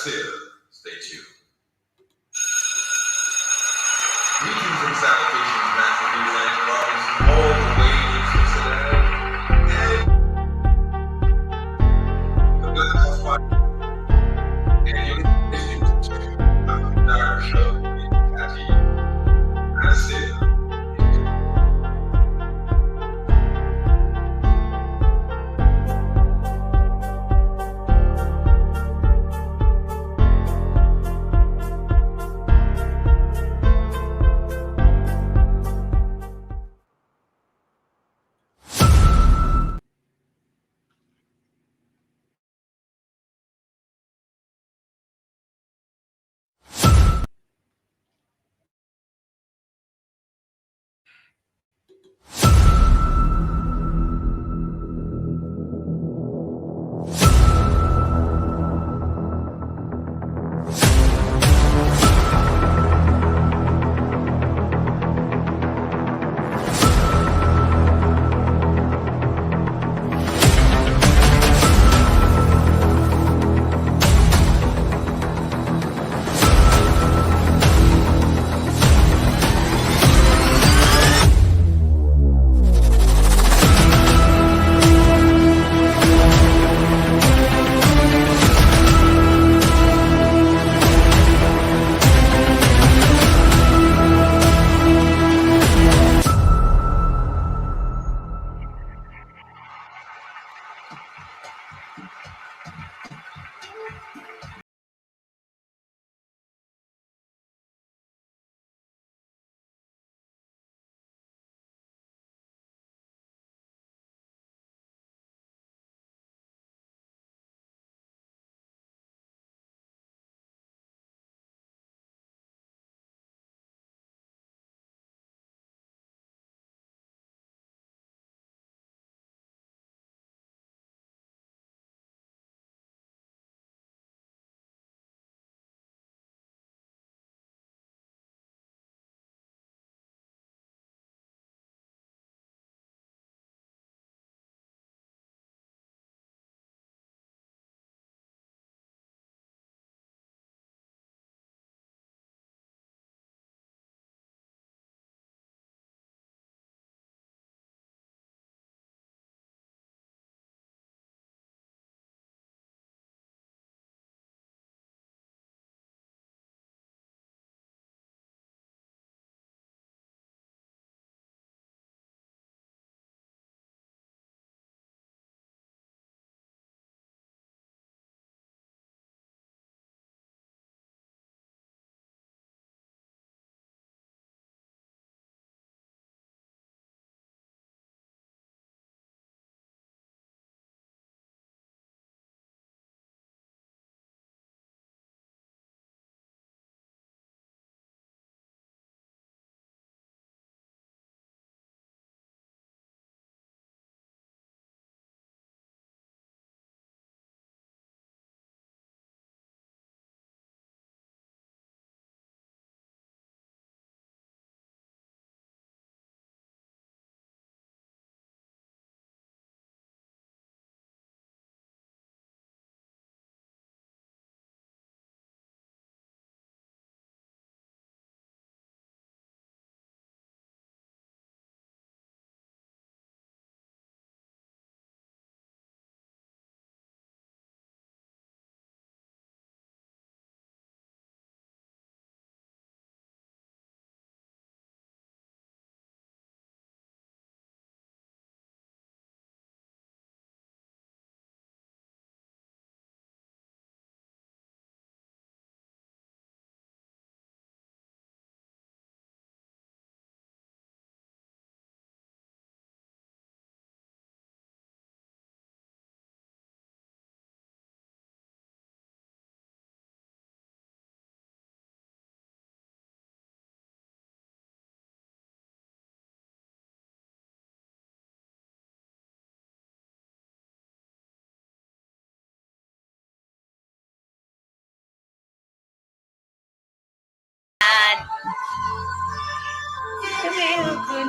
Still, stay tuned. Greetings and salutations, Master News and Robinson, all the way in Switzerland. And the Weather Spot. And you're listening to our show with Catchy and Still.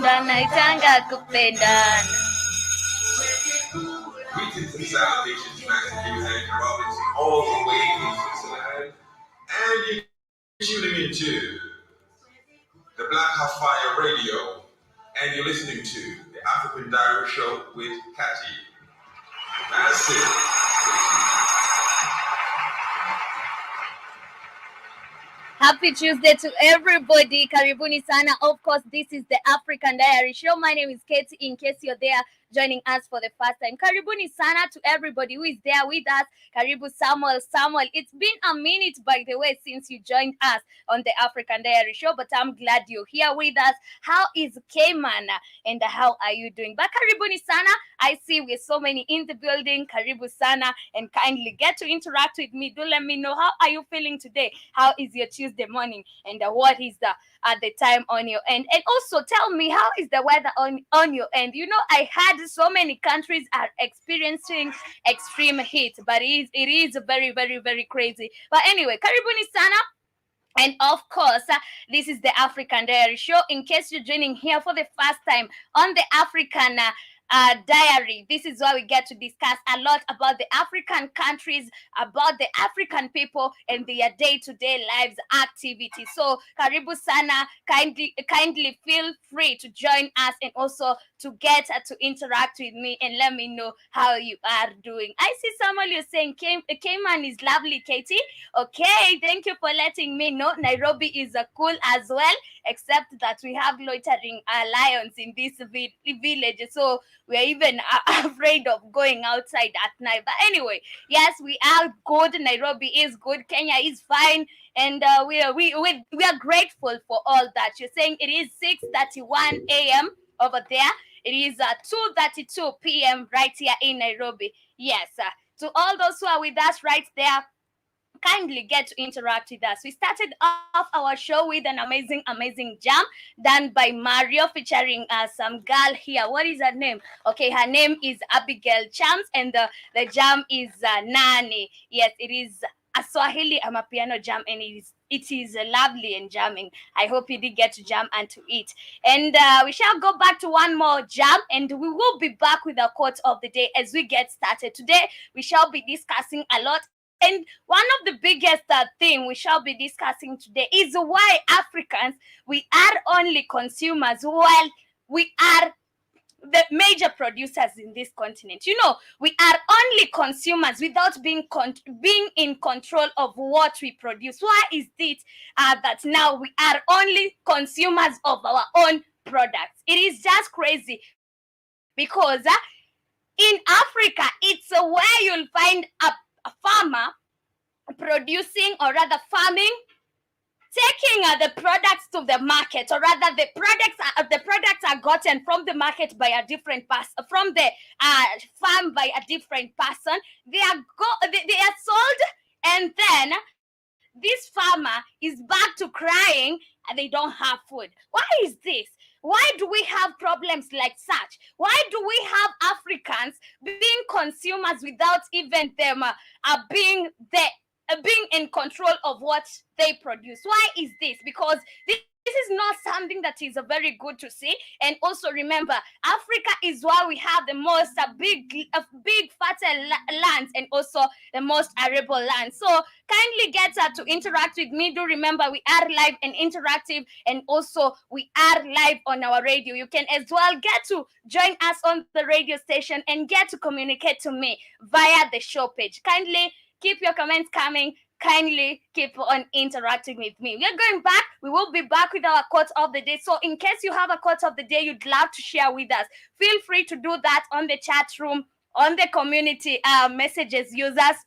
Naitanga kupendana. Greetings and salutations, Master News and Robinson, all the way in Switzerland. And you're tuning into the Black House Fire Radio, and you're listening to the African Diary Show with Cathy. That's it. Happy Tuesday to everybody. Karibuni sana. Of course, this is the African Diary Show. My name is Katie. In case you're there joining us for the first time, Karibuni sana to everybody who is there with us. Karibu Samuel. Samuel, it's been a minute, by the way, since you joined us on the African Diary Show, but I'm glad you're here with us. How is Cayman and how are you doing? But Karibuni sana. I see we're so many in the building. Karibu sana, and kindly get to interact with me. Do let me know, how are you feeling today? How is your Tuesday morning, and what is the time on your end? And also tell me, how is the weather on your end? You know, I heard so many countries are experiencing extreme heat, but it is very, very, very crazy. But anyway, karibuni sana. And of course, this is the African Diary Show. In case you're joining here for the first time on the African Diary, this is where we get to discuss a lot about the African countries, about the African people, and their day-to-day lives activities. So, karibu sana, kindly feel free to join us, and also to get to interact with me and let me know how you are doing. I see someone you're saying Cayman is lovely, Katie. Okay, thank you for letting me know. Nairobi is cool as well, except that we have loitering lions in this village, so we're even afraid of going outside at night. But anyway, yes, we are good. Nairobi is good. Kenya is fine, and we are grateful for all that. You're saying it is 6:31 a.m. over there. It is 2:32 p.m. right here in Nairobi. Yes, to all those who are with us right there, kindly get to interact with us. We started off our show with an amazing jam done by Mario, featuring some girl here. What is her name? Okay, her name is Abigail Chams, and the jam is Nani. Yes, it is a Swahili Amapiano jam, and it is lovely and jamming. I hope you did get to jam and to eat. And we shall go back to one more jam, and we will be back with a quote of the day as we get started. Today, we shall be discussing a lot. And one of the biggest thing we shall be discussing today is why Africans, we are only consumers while we are the major producers in this continent. You know, we are only consumers without being in control of what we produce. Why is it that now we are only consumers of our own products? It is just crazy, because in Africa, it's where you'll find a farmer producing, or rather farming, taking the products to the market, or rather the products are gotten from the market by a different person, from the farm by a different person. They are sold, and then this farmer is back to crying and they don't have food. Why is this? Why do we have problems like such? Why do we have Africans being consumers without even them being in control of what they produce? Why is this? Because this is not something that is very good to see. And also remember, Africa is where we have the most big fertile lands, and also the most arable lands. So kindly get to interact with me. Do remember, we are live and interactive, and also we are live on our radio. You can as well get to join us on the radio station and get to communicate to me via the show page. Kindly keep your comments coming. Kindly keep on interacting with me. We are going back. We will be back with our quote of the day. So in case you have a quote of the day you'd love to share with us, feel free to do that on the chat room, on the community messages users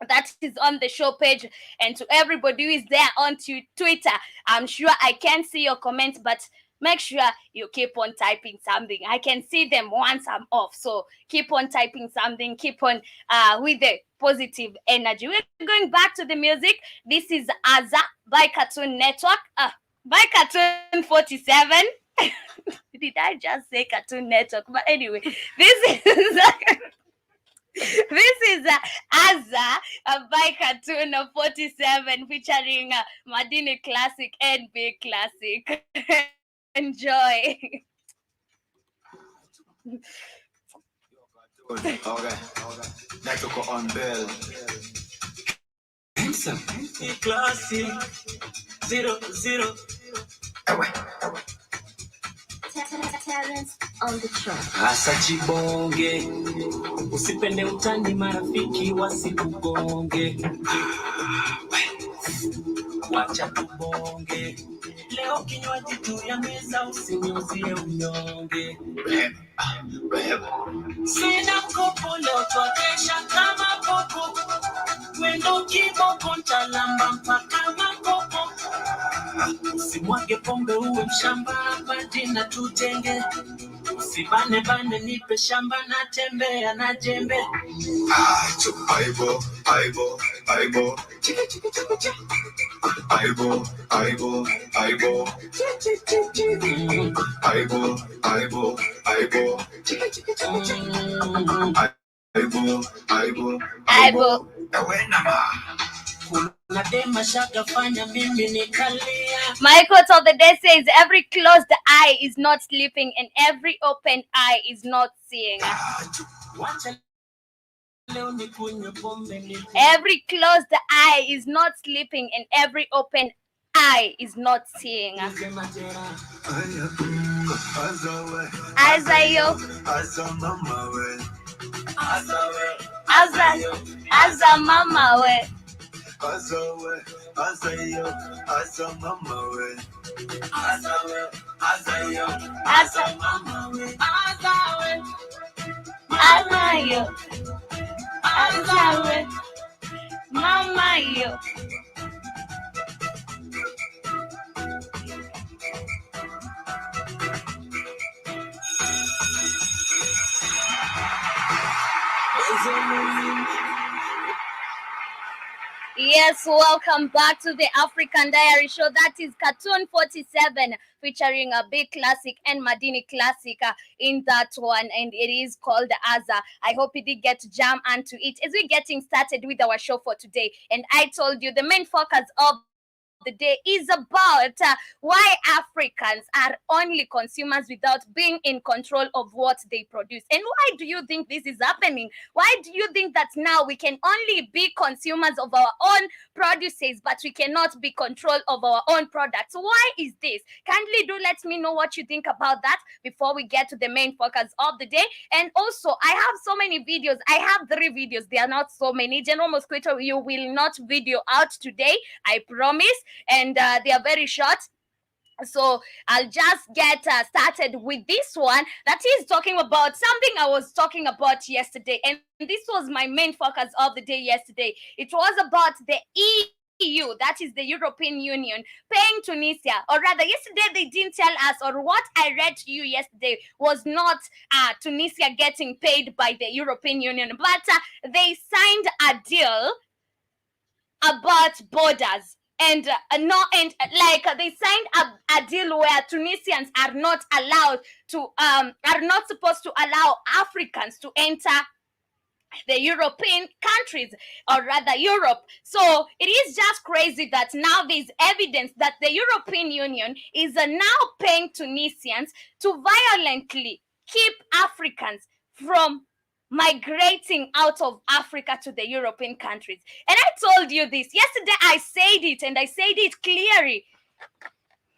that is on the show page, and to everybody who is there on Twitter. I'm sure I can see your comments, but make sure you keep on typing something. I can see them once I'm off. So keep on typing something. Keep on with the positive energy. We're going back to the music. This is Aza by Cartoon Network. By Cartoon 47. Did I just say Cartoon Network? But anyway, this is... This is Aza by Cartoon 47, featuring Madini Classic and Big Classic. Enjoy. Okay. Next on Bell. Classy 00 on the track. hasa chibonge, usipende utani, marafiki wasikugonge. Wacha tubonge leo, kinywaji juu ya meza, usiniuzie unyonge. Sina mkopo leo, twakesha kama popo, wendo kiboko ntalamba mpaka makopo. Usimwage pombe uwe mshamba, majina tutenge. Usibane bane nipe shamba, natembea na jembe. Aibo, aibo, aibo, chiki chiki chiki chiki. Aibo, aibo, aibo, chiki chiki chiki. Aibo, aibo, aibo, chiki chiki chiki chiki. Aibo, aibo, Aibo. My quote of the day says, every closed eye is not sleeping and every open eye is not seeing. Every closed eye is not sleeping and every open eye is not seeing. Azayo, Aza mama we. Azawe, mama yo. Yes, welcome back to the African Diary Show. That is Cartoon 47 featuring a big classic and Madini classic in that one, and it is called Aza. I hope you did get to jam onto it as we're getting started with our show for today. And I told you the main focus of the day is about why Africans are only consumers without being in control of what they produce. And why do you think this is happening? Why do you think that now we can only be consumers of our own produces, but we cannot be control of our own products? Why is this? Kindly do let me know what you think about that before we get to the main focus of the day. And also, I have so many videos. I have 3 videos. They are not so many. General Mosquito, you will not video out today, I promise. And they are very short. So I'll just get started with this one that is talking about something I was talking about yesterday. And this was my main focus of the day yesterday. It was about the EU, that is the European Union, paying Tunisia. Or rather, yesterday they didn't tell us, or what I read to you yesterday was not Tunisia getting paid by the European Union, but they signed a deal about borders. And they signed a deal where Tunisians are not allowed to are not supposed to allow Africans to enter the European countries, or rather Europe. So it is just crazy that now there's evidence that the European Union is now paying Tunisians to violently keep Africans from migrating out of Africa to the European countries. And I told you this yesterday. I said it, and I said it clearly.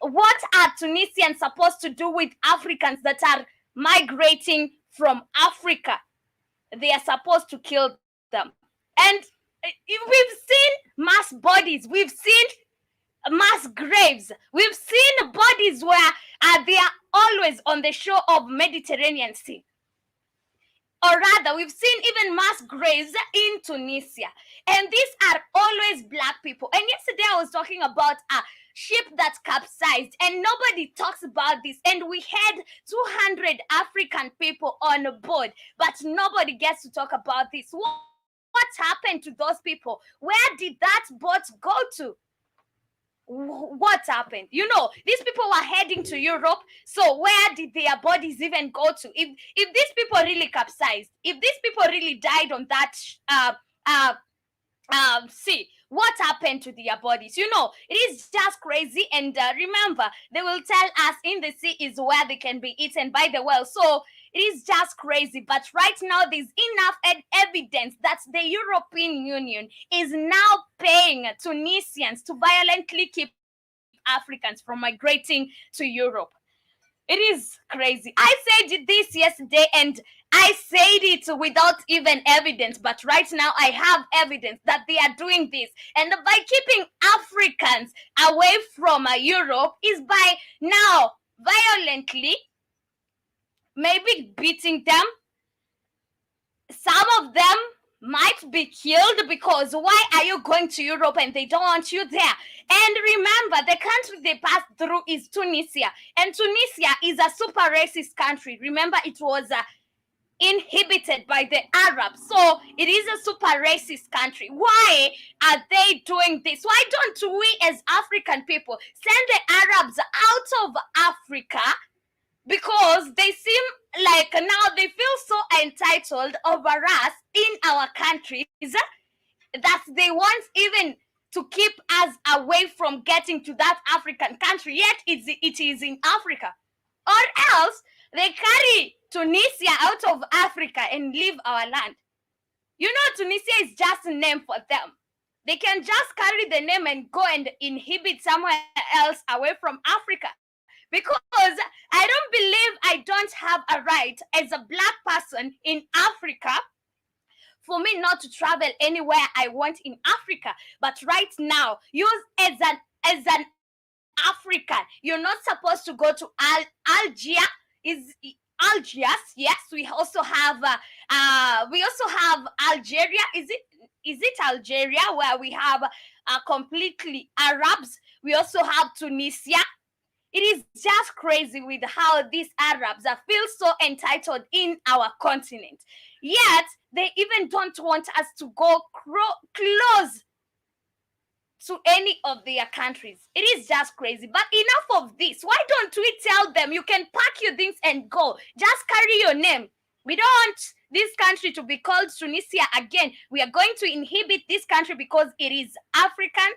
What are Tunisians supposed to do with Africans that are migrating from Africa? They are supposed to kill them. And we've seen mass bodies. We've seen mass graves. We've seen bodies where they are always on the shore of Mediterranean Sea. Or rather, we've seen even mass graves in Tunisia. And these are always black people. And yesterday I was talking about a ship that capsized, and nobody talks about this. And we had 200 African people on board, but nobody gets to talk about this. What happened to those people? Where did that boat go to? What happened? You know, these people were heading to Europe, so where did their bodies even go to? If these people really capsized, if these people really died on that sea, what happened to their bodies? You know, it is just crazy. And remember, they will tell us in the sea is where they can be eaten by the whale. So it is just crazy. But right now, there's enough evidence that the European Union is now paying paying Tunisians to violently keep Africans from migrating to Europe. It is crazy. I said this yesterday and I said it without even evidence, but right now I have evidence that they are doing this. And by keeping Africans away from Europe is by now violently maybe beating them. Some of them might be killed because why are you going to Europe and they don't want you there? And remember, the country they passed through is Tunisia, and Tunisia is a super racist country. Remember, it was inhibited by the Arabs, so it is a super racist country. Why are they doing this? Why don't we as African people send the Arabs out of Africa? Because they seem like now they feel so entitled over us in our countries that they want even to keep us away from getting to that African country, yet it is in Africa. Or else they carry Tunisia out of Africa and leave our land. You know, Tunisia is just a name for them. They can just carry the name and go and inhibit somewhere else away from Africa. Because I don't believe I don't have a right as a black person in Africa for me not to travel anywhere I want in Africa. But right now, you as an African, you're not supposed to go to Algiers. Yes, we also have Algeria. Is it Algeria where we have completely Arabs? We also have Tunisia. It is just crazy with how these Arabs feel so entitled in our continent. Yet, they even don't want us to go close to any of their countries. It is just crazy. But enough of this. Why don't we tell them you can pack your things and go? Just carry your name. We don't want this country to be called Tunisia again. We are going to inhibit this country because it is African.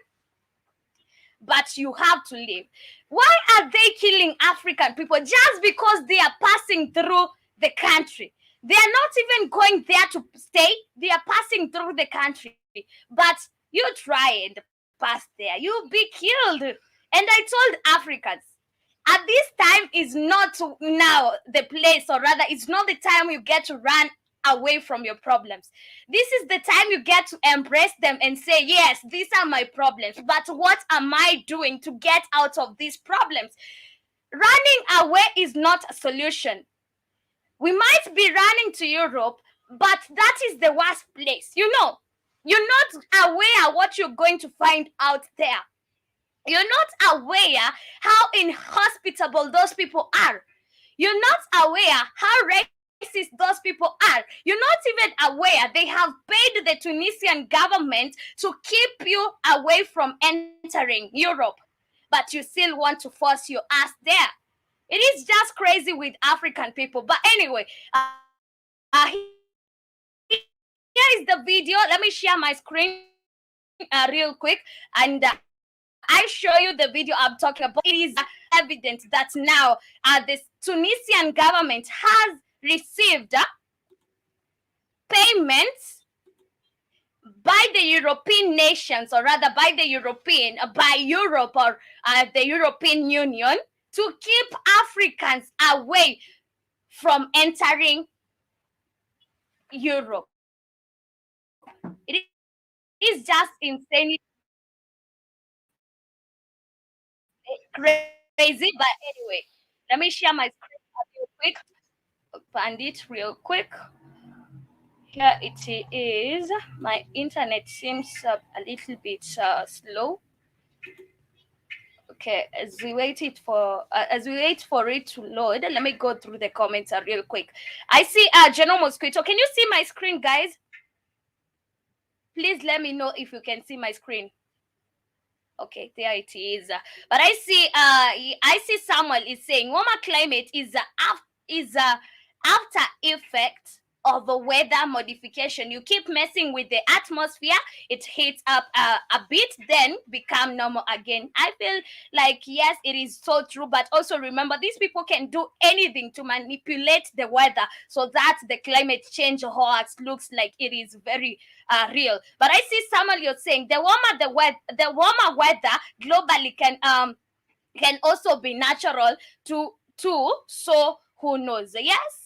But you have to leave. Why are they killing African people? Just because they are passing through the country. They are not even going there to stay. They are passing through the country. But you try and pass there, you'll be killed. And I told Africans, at this time is not now the place, or rather, it's not the time you get to run away from your problems. This is the time you get to embrace them and say, yes, these are my problems, but what am I doing to get out of these problems? Running away is not a solution. We might be running to Europe, but that is the worst place. You know, you're not aware what you're going to find out there. You're not aware how inhospitable those people are. You're not aware how racist those people are. You're not even aware they have paid the Tunisian government to keep you away from entering Europe, but you still want to force your ass there. It is just crazy with African people. But anyway, here is the video. Let me share my screen real quick, and I show you the video I'm talking about. It is evident that now the Tunisian government has received payments by the European nations, or rather by Europe or the European Union, to keep Africans away from entering Europe. It is just insanely crazy, but anyway, let me share my screen real quick. Find it real quick. Here it is. My internet seems a little bit slow. Okay, as we wait for it to load, let me go through the comments real quick. I see General Mosquito. Can you see my screen, guys? Please let me know if you can see my screen. Okay, there it is. But I see Samuel is saying warmer climate is after effect of a weather modification. You keep messing with the atmosphere, it heats up a bit, then become normal again. I feel like, yes, it is so true, but also remember, these people can do anything to manipulate the weather so that the climate change hoax looks like it is very real. But I see Samuel, you're saying the warmer weather globally can also be natural too. So who knows? Yes.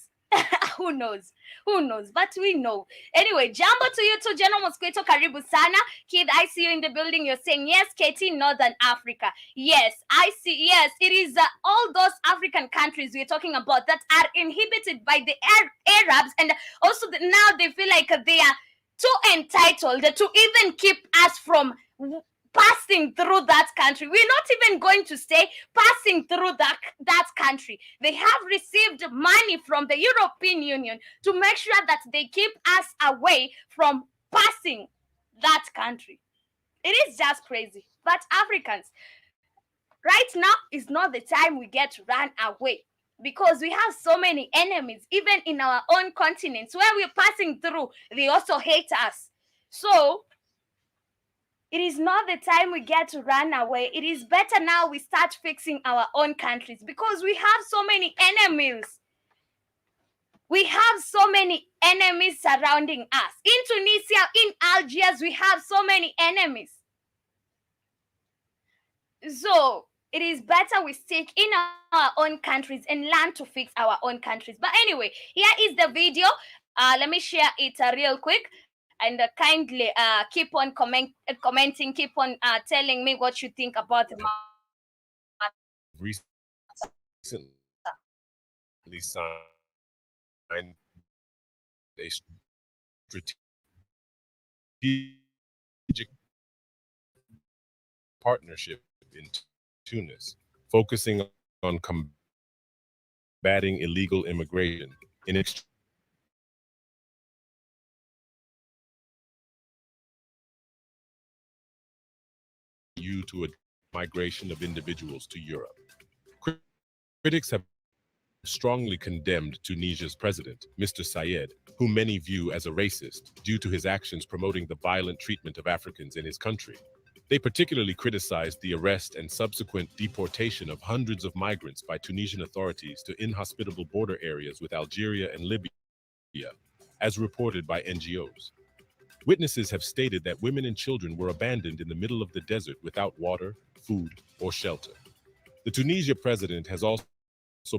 Who knows? Who knows? But we know. Anyway, jambo to you too, General Mosquito. Karibu sana. Kid, I see you in the building. You're saying, yes, Katie, Northern Africa. Yes, I see. Yes, it is all those African countries we're talking about that are inhibited by the Arabs. And also now they feel like they are too entitled to even keep us from passing through that country. We're not even going to stay passing through that country. They have received money from the European Union to make sure that they keep us away from passing that country. It is just crazy. But Africans, right now is not the time we get to run away, because we have so many enemies, even in our own continents where we're passing through. They also hate us. So it is not the time we get to run away. It is better now we start fixing our own countries, because we have so many enemies. We have so many enemies surrounding us. In Tunisia, in Algiers, we have so many enemies. So it is better we stick in our own countries and learn to fix our own countries. But anyway, here is the video. Let me share it real quick. And kindly keep on commenting, keep on telling me what you think about the matter. Recently signed a strategic partnership in Tunis, focusing on combating illegal immigration in exchange to a migration of individuals to Europe. Critics have strongly condemned Tunisia's president, Mr. Sayed, whom many view as a racist due to his actions promoting the violent treatment of Africans in his country. They particularly criticized the arrest and subsequent deportation of hundreds of migrants by Tunisian authorities to inhospitable border areas with Algeria and Libya, as reported by NGOs. Witnesses have stated that women and children were abandoned in the middle of the desert without water, food, or shelter. The Tunisia president has also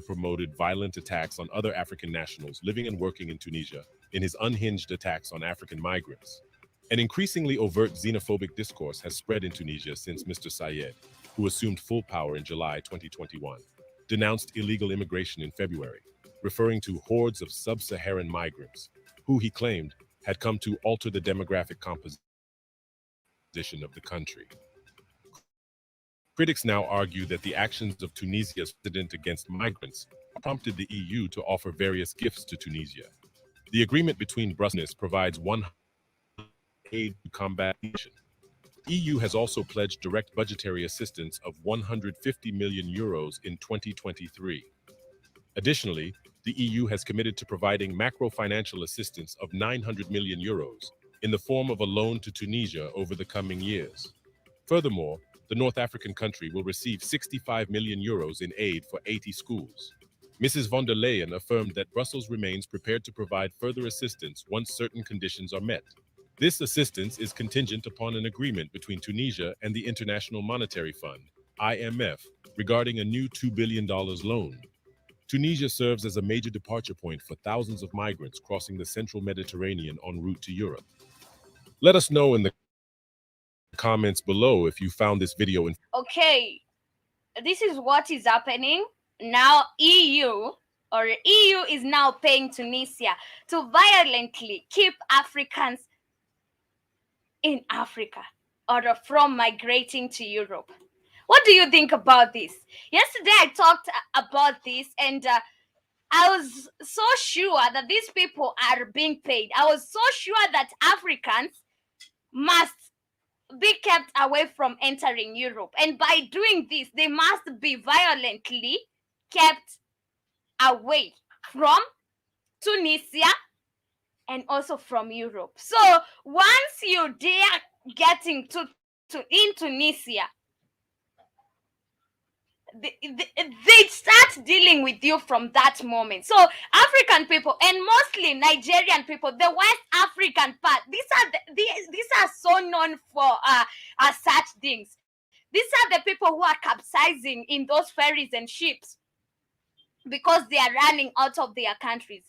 promoted violent attacks on other African nationals living and working in Tunisia in his unhinged attacks on African migrants. An increasingly overt xenophobic discourse has spread in Tunisia since Mr. Sayed, who assumed full power in July 2021, denounced illegal immigration in February, referring to hordes of sub-Saharan migrants, who he claimed had come to alter the demographic composition of the country. Critics now argue that the actions of Tunisia's president against migrants prompted the EU to offer various gifts to Tunisia. The agreement between Brussels provides aid to combat migration. The EU has also pledged direct budgetary assistance of 150 million euros in 2023. Additionally, the EU has committed to providing macro-financial assistance of 900 million euros in the form of a loan to Tunisia over the coming years. Furthermore, the North African country will receive 65 million euros in aid for 80 schools. Mrs. von der Leyen affirmed that Brussels remains prepared to provide further assistance once certain conditions are met. This assistance is contingent upon an agreement between Tunisia and the International Monetary Fund, IMF, regarding a new $2 billion loan. Tunisia serves as a major departure point for thousands of migrants crossing the central Mediterranean en route to Europe. Let us know in the comments below if you found this video Okay, this is what is happening now. EU is now paying Tunisia to violently keep Africans in Africa or from migrating to Europe. What do you think about this? Yesterday I talked about this, and I was so sure that these people are being paid. I was so sure that Africans must be kept away from entering Europe. And by doing this, they must be violently kept away from Tunisia and also from Europe. So once you dare getting in Tunisia, they start dealing with you from that moment. So African people, and mostly Nigerian people, the West African part, these are so known for such things. These are the people who are capsizing in those ferries and ships because they are running out of their countries.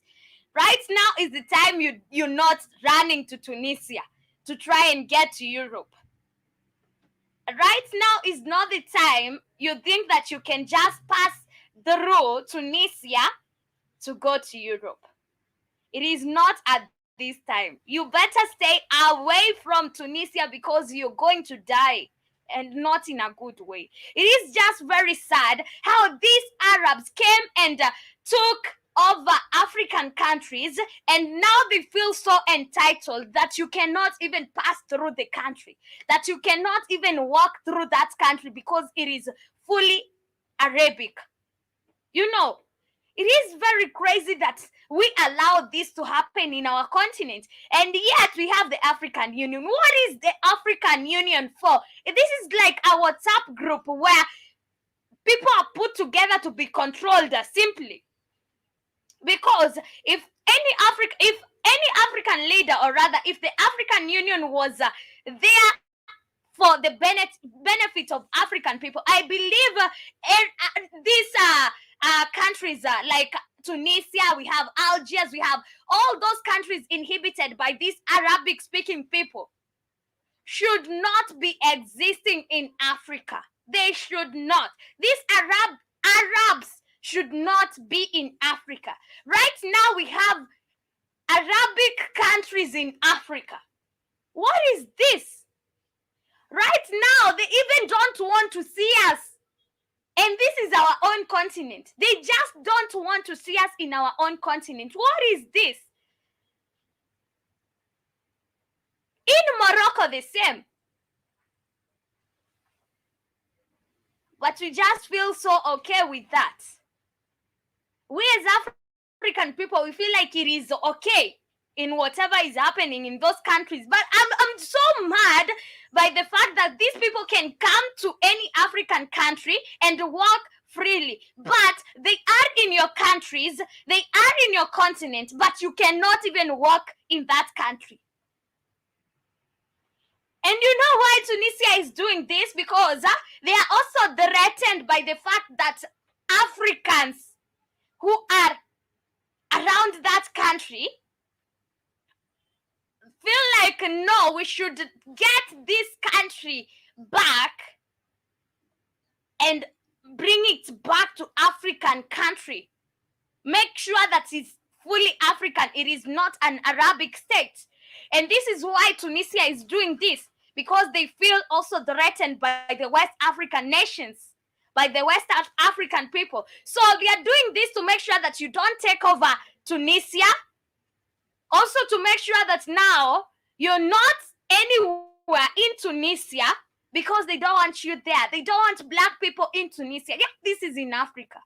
Right now is the time you're not running to Tunisia to try and get to Europe. Right now is not the time you think that you can just pass through Tunisia to go to Europe. It is not at this time. You better stay away from Tunisia because you're going to die, and not in a good way. It is just very sad how these Arabs came and took over African countries, and now they feel so entitled that you cannot even pass through the country, that you cannot even walk through that country because it is fully Arabic. You know, it is very crazy that we allow this to happen in our continent, and yet we have the African Union. What is the African Union for? This is like a WhatsApp group where people are put together to be controlled simply because if any African leader, or rather if the African Union was there for the benefit of African people, I believe these countries like Tunisia, we have Algiers, we have all those countries inhabited by these Arabic speaking people should not be existing in Africa. They should not. These Arabs should not be in Africa. Right now we have Arabic countries in Africa. What is this? Right now, they even don't want to see us. And this is our own continent. They just don't want to see us in our own continent. What is this? In Morocco, the same. But we just feel so okay with that. We as African people, we feel like it is okay in whatever is happening in those countries. But I'm so mad by the fact that these people can come to any African country and walk freely, but they are in your countries, they are in your continent, but you cannot even walk in that country. And you know why Tunisia is doing this? Because they are also threatened by the fact that Africans who are around that country feel like, no, we should get this country back and bring it back to African country. Make sure that it's fully African. It is not an Arabic state. And this is why Tunisia is doing this, because they feel also threatened by the West African nations, by the West African people. So they are doing this to make sure that you don't take over Tunisia. Also to make sure that now you're not anywhere in Tunisia because they don't want you there. They don't want black people in Tunisia. Yeah, this is in Africa.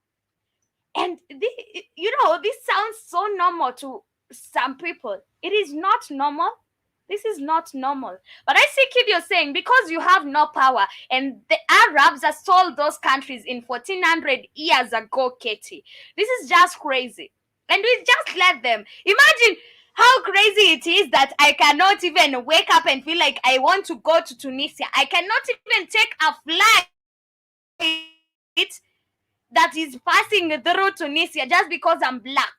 And this sounds so normal to some people. It is not normal. This is not normal. But I see Kid, you're saying because you have no power, and the Arabs have sold those countries in 1400 years ago, Katie. This is just crazy. And we just let them. Imagine how crazy it is that I cannot even wake up and feel like I want to go to Tunisia. I cannot even take a flight that is passing through Tunisia just because I'm black.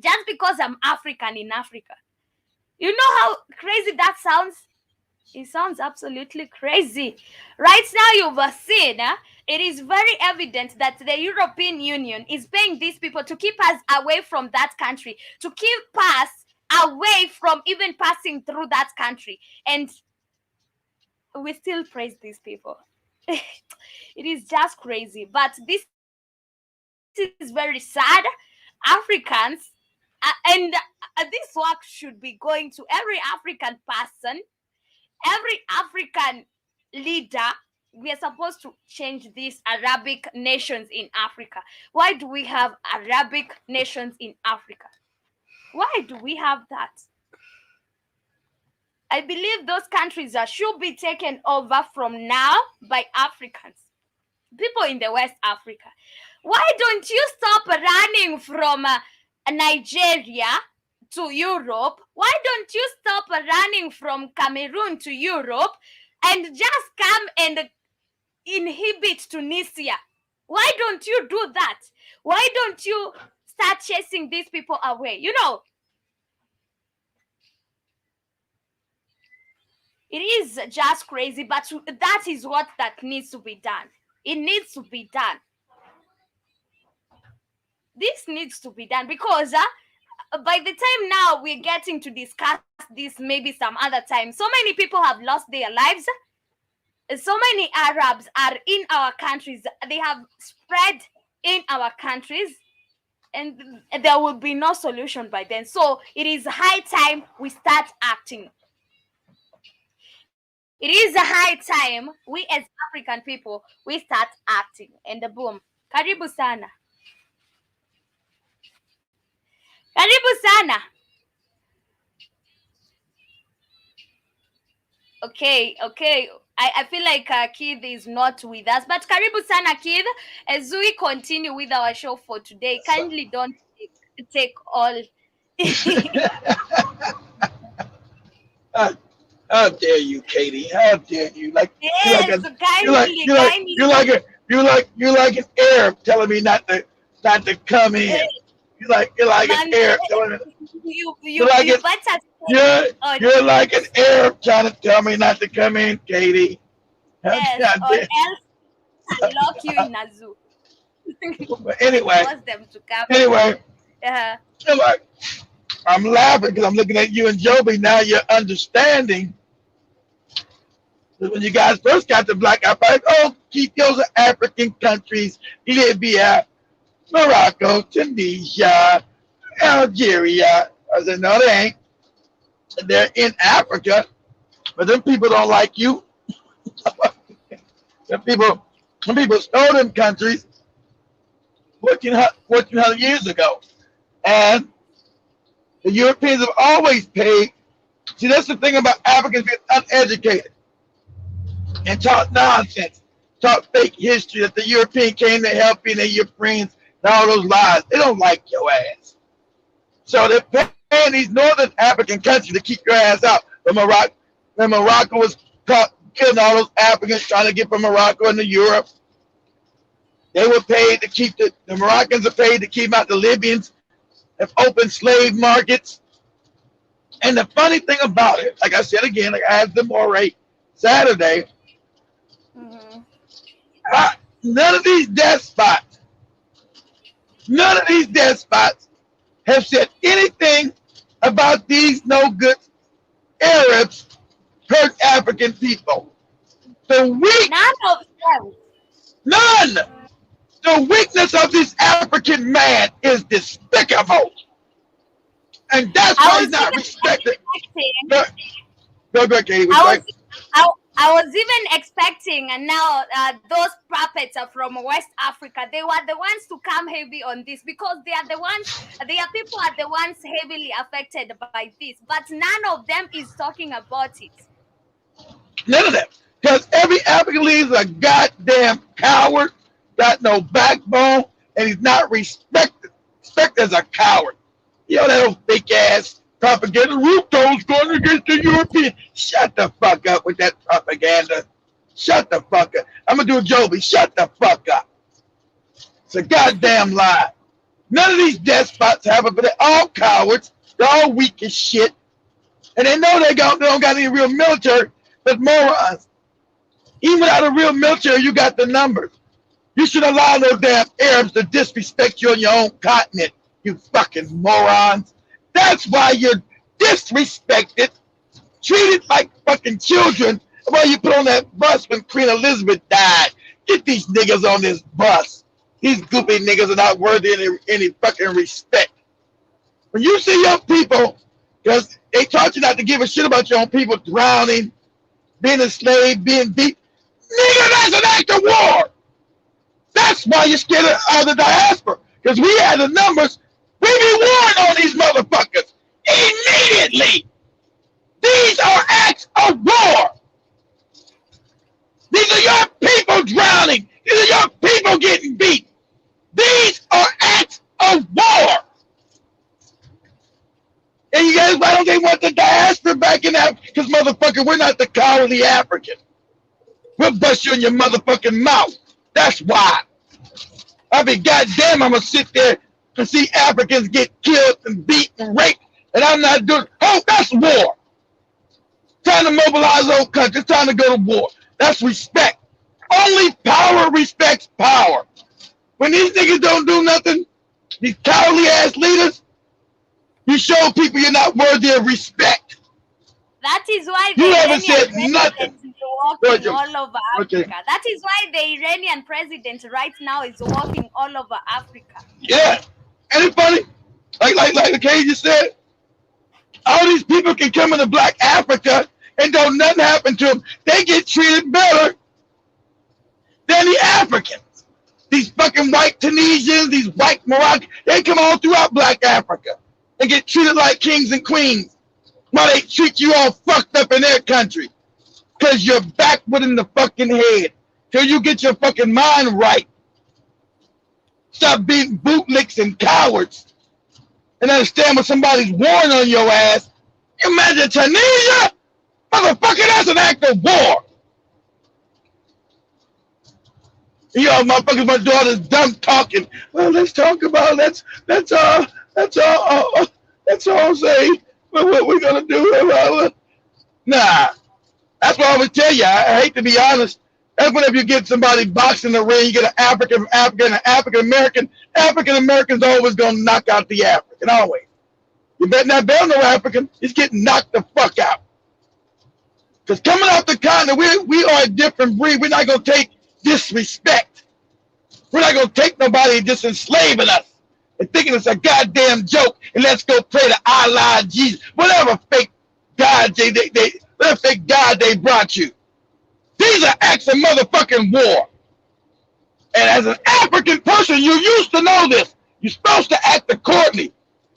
Just because I'm African in Africa. You know how crazy that sounds? It sounds absolutely crazy. Right now, you've seen, it is very evident that the European Union is paying these people to keep us away from that country, to keep us away from even passing through that country. And we still praise these people. It is just crazy. But this is very sad. Africans, and this work should be going to every African person, every African leader. We are supposed to change these Arabic nations in Africa. Why do we have Arabic nations in Africa? Why do we have that? I believe those countries should be taken over from now by Africans, people in the West Africa. Why don't you stop running from Nigeria to Europe? Why don't you stop running from Cameroon to Europe and just come and inhibit Tunisia? Why don't you do that? Why don't you start chasing these people away? You know, it is just crazy, but that is what that needs to be done. It needs to be done. This needs to be done because by the time now we're getting to discuss this, maybe some other time, so many people have lost their lives. So many Arabs are in our countries. They have spread in our countries, and there will be no solution by then. So it is high time we start acting. It is a high time we as African people we start acting. And boom, karibu sana, karibu sana. Okay. I feel like Keith is not with us, but karibu sana Keith. As we continue with our show for today, kindly don't take all. How dare you, Katie? How dare you? Like you're like Yes, a kindly, you're like an Arab telling me not to come in. You're like an Man, Arab telling me you're you like it. better You're or you're like an Arab trying to tell me not to come in, Katie. How yes, or dare. else I'll lock you in a zoo. But And anyway, force them to come. anyway, Uh, I'm like I'm laughing because I'm looking at you and Joby. Now you're understanding. When you guys first got the black eye, like, oh, keep those are African countries, Libya, Morocco, Tunisia, Algeria. I said, no, they ain't. They're in Africa, but them people don't like you. them people stole them countries 1400 years ago. And the Europeans have always paid. See, that's the thing about Africans being uneducated and talk nonsense, talk fake history that the European came to help you and they're your friends and all those lies. They don't like your ass. So they're paying these northern African countries to keep your ass out. When Morocco was caught killing all those Africans trying to get from Morocco into Europe, they were paid to keep the Moroccans are paid to keep out the Libyans, have opened slave markets. And the funny thing about it, like I said again, like I had the Moray Saturday, mm-hmm. none of these despots have said anything about these no good Arabs hurt African people. The weak, None of them. none. The weakness of this African man is despicable. And that's why he's not respected. Go, Katie. I was even expecting, and now those puppets are from West Africa. They were the ones to come heavy on this because they are the ones. Their people are the ones heavily affected by this, but none of them is talking about it. None of them, because every African leader is a goddamn coward, got no backbone, and he's not respected as a coward. You know that old fake ass propaganda. Ruto's going against the European. Shut the fuck up with that propaganda. Shut the fuck up. I'm gonna do a Joby. Shut the fuck up. It's a goddamn lie. None of these despots have it, but they're all cowards. They're all weak as shit. And they know they don't got any real military, but morons. Even without a real military, you got the numbers. You should allow those damn Arabs to disrespect you on your own continent, you fucking morons. That's why you're disrespected, treated like fucking children. Why you put on that bus when Queen Elizabeth died. Get these niggas on this bus. These goofy niggas are not worthy of any fucking respect. When you see your people, because they taught you not to give a shit about your own people drowning, being enslaved, being beat, nigga, that's an act of war. That's why you're scared of the diaspora. Because we had the numbers, we We be warring on these motherfuckers immediately. These are acts of war. These are your people drowning. These are your people getting beat. These are acts of war. And you guys, why don't they want the diaspora back in Africa? Because, motherfucker, we're not the cowardly African. We'll bust you in your motherfucking mouth. That's why. I mean, goddamn, I'm going to sit there and see Africans get killed and beat and raped, and I'm not doing. Oh, that's war. Time to mobilize the whole country. It's time to go to war. That's respect. Only power respects power. When these niggas don't do nothing, these cowardly ass leaders, you show people you're not worthy of respect. That is why You the haven't said Iranian nothing. president is walking Roger. all over Okay. Africa. That is why the Iranian president right now is walking all over Africa. Yeah. Ain't it funny? Like the Cage just said, all these people can come into Black Africa and don't nothing happen to them. They get treated better than the Africans. These fucking white Tunisians, these white Moroccans, they come all throughout Black Africa and get treated like kings and queens while they treat you all fucked up in their country because you're backward in the fucking head till you get your fucking mind right. Stop being bootlicks and cowards and understand when somebody's warring on your ass. Imagine Tunisia? Motherfucker, that's an act of war. You know, motherfuckers, my daughter's dumb talking. Well, let's talk about that's all I'm saying. What we're gonna do? Nah, that's what I would tell you. I hate to be honest. That's whenever you get somebody boxing in the ring, you get an African from Africa and an African American. African American's always gonna knock out the African, always. You better not bet no African. He's getting knocked the fuck out. Because coming off the continent, we are a different breed. We're not gonna take disrespect. We're not gonna take nobody just enslaving us and thinking it's a goddamn joke and let's go pray to Allah, Jesus, whatever fake God whatever fake God they brought you. These are acts of motherfucking war. And as an African person, you used to know this. You're supposed to act accordingly.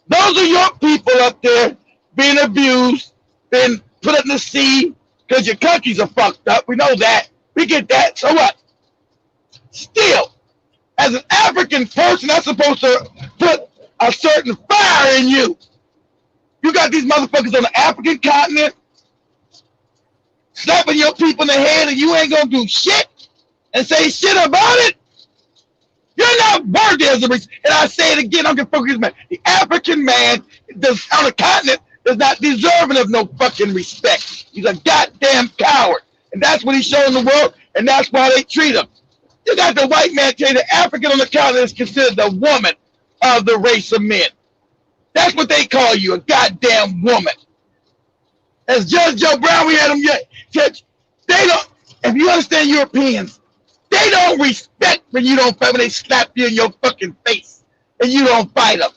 Those are your people up there being abused, being put in the sea because your countries are fucked up. We know that. We get that. So what? Still, as an African person, that's supposed to put a certain fire in you. You got these motherfuckers on the African continent slapping your people in the head and you ain't gonna do shit and say shit about it. You're not worthy as a race. And I say it again, I'm gonna focus, man. The African man on the continent is not deserving of no fucking respect. He's a goddamn coward. And that's what he's showing the world, and that's why they treat him. You got the white man telling the African on the continent is considered the woman of the race of men. That's what they call you, a goddamn woman. As Judge Joe Brown, we had him yet. Judge, they don't, if you understand Europeans, they don't respect when you don't fight, when they slap you in your fucking face and you don't fight them.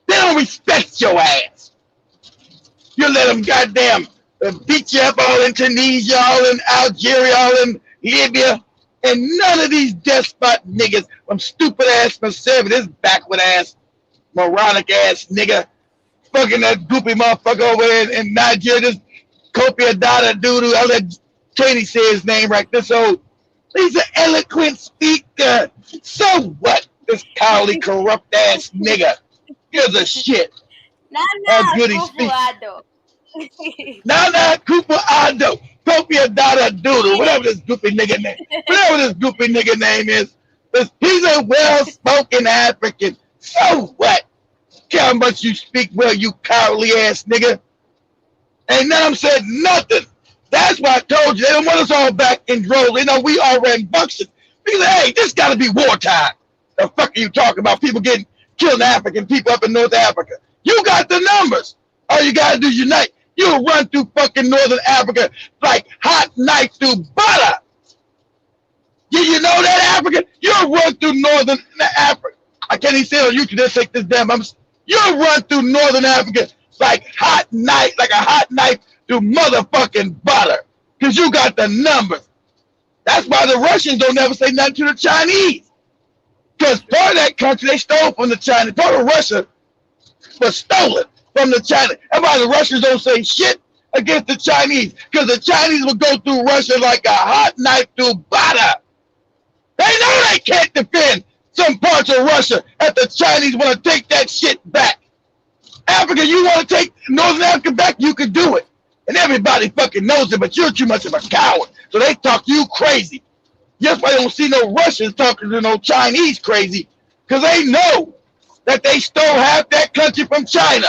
They don't respect your ass. You let them goddamn beat you up all in Tunisia, all in Algeria, all in Libya, and none of these despot niggas from stupid ass conservatives, backward ass, moronic ass nigga, fucking that goopy motherfucker over there in Nigeria, this Kofi Adada Doodoo, I'll let Katie say his name right this old. He's an eloquent speaker. So what? This cowardly, corrupt ass nigga gives a shit. How good he speaks. Nana Cooper Ado, Kofi Adada Doodoo, whatever this goopy nigga name, is. He's a well-spoken African. So what? Care how much you speak well, you cowardly ass nigga. Ain't none of them said nothing. That's why I told you, they don't want us all back in droves. They know we are rambunctious. Because, hey, this got to be wartime. The fuck are you talking about? People getting killed, African people up in North Africa. You got the numbers. All you got to do is unite. You'll run through fucking Northern Africa like hot knife through butter. Did you know that, African? You'll run through Northern Africa. I can't even say it on YouTube. Just take this damn. You'll run through Northern Africa like a hot knife through motherfucking butter. Because you got the numbers. That's why the Russians don't ever say nothing to the Chinese. Because part of that country, they stole from the Chinese. Part of Russia was stolen from the Chinese. That's why the Russians don't say shit against the Chinese, because the Chinese will go through Russia like a hot knife through butter. They know they can't defend some parts of Russia if the Chinese want to take that shit back. Africa, you want to take Northern Africa back, you can do it. And everybody fucking knows it, but you're too much of a coward. So they talk you crazy. That's why they don't see no Russians talking to no Chinese crazy, because they know that they stole half that country from China.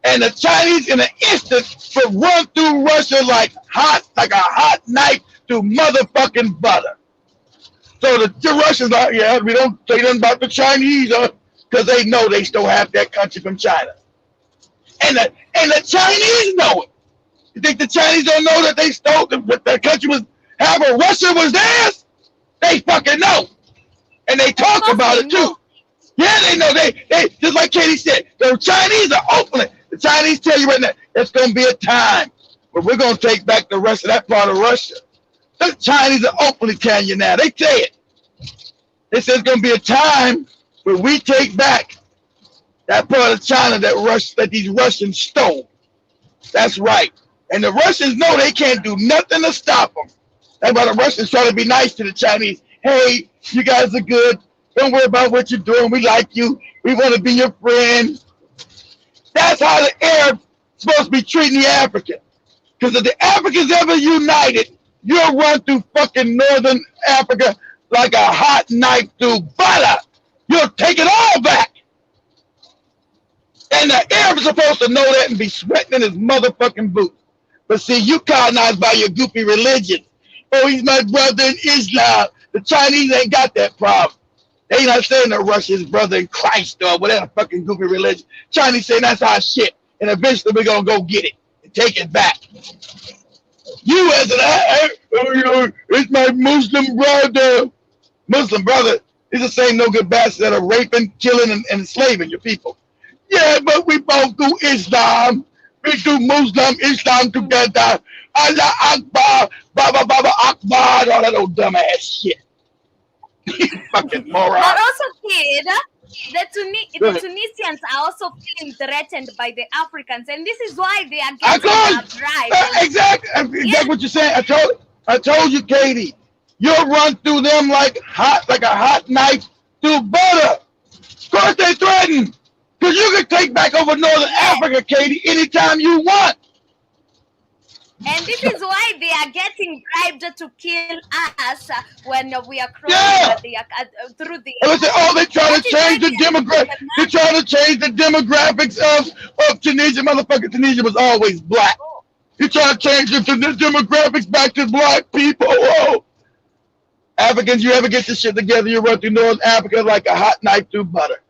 And the Chinese in an instant will run through Russia like a hot knife through motherfucking butter. So the Russians are, yeah, we don't say nothing about the Chinese, because they know they stole half that country from China. And the Chinese know it. You think the Chinese don't know that they stole, that the country was, half of Russia was theirs? They fucking know. And they talk about it too. Yeah, they know. They just like Katie said, the Chinese are opening. The Chinese tell you right now, it's going to be a time where we're going to take back the rest of that part of Russia. The Chinese are openly telling you now. They say it. They say it's going to be a time where we take back that part of China that these Russians stole. That's right. And the Russians know they can't do nothing to stop them. That's why the Russians try to be nice to the Chinese. Hey, you guys are good. Don't worry about what you're doing. We like you. We want to be your friend. That's how the Arabs supposed to be treating the African. Because if the Africans ever united, you'll run through fucking Northern Africa like a hot knife through butter. You'll take it all back. And the Arabs are supposed to know that and be sweating in his motherfucking boots. But see, you colonized by your goofy religion. Oh, he's my brother in Islam. The Chinese ain't got that problem. They not saying that Russia's brother in Christ or whatever fucking goofy religion. Chinese saying that's our shit. And eventually we're going to go get it and take it back. You as an, it's my Muslim brother. Muslim brother is the same no good bastards that are raping, killing, and enslaving your people. Yeah, but we both do Islam. We do Muslim Islam together. Allah Akbar, Baba Baba Akbar, all that old dumbass shit. Fucking moron. But also, kid, the Tunisians are also feeling threatened by the Africans, and this is why they are getting uprising. Exactly what you're saying. I told you, Katie. You'll run through them like a hot knife through butter. Of course they threaten. Because you can take back over Northern Africa, Katie, anytime you want. And this is why they are getting bribed to kill us when we are crossing through the. They're trying to change the demographics. They're trying to change the demographics of Tunisia. Motherfucking Tunisia was always black. You're trying to change the demographics back to black people. Whoa. Africans, you ever get this shit together, you run through North Africa like a hot knife through butter.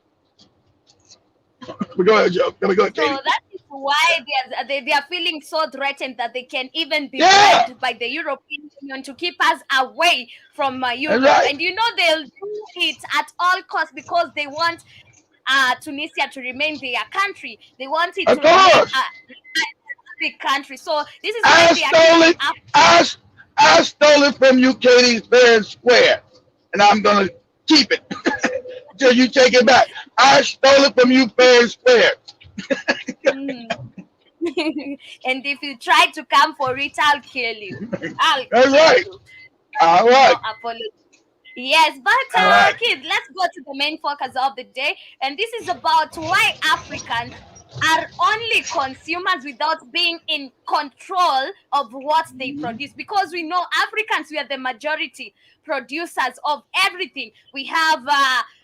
Go ahead, Joe. Go ahead, Katie. So that is why they are feeling so threatened that they can even be bribed by the European Union to keep us away from Europe. Right. And you know they'll do it at all costs because they want Tunisia to remain their country. They want it to remain a big country. So this is why they are I stole it from you, Katie, fair and square. And I'm going to keep it until you take it back. I stole it from you fair and square. And if you try to come for it, I'll kill you. That's right. All right. No apology. Yes, but kids, let's go to the main focus of the day. And this is about why Africans are only consumers without being in control of what they produce. Because we know Africans, we are the majority producers of everything. We have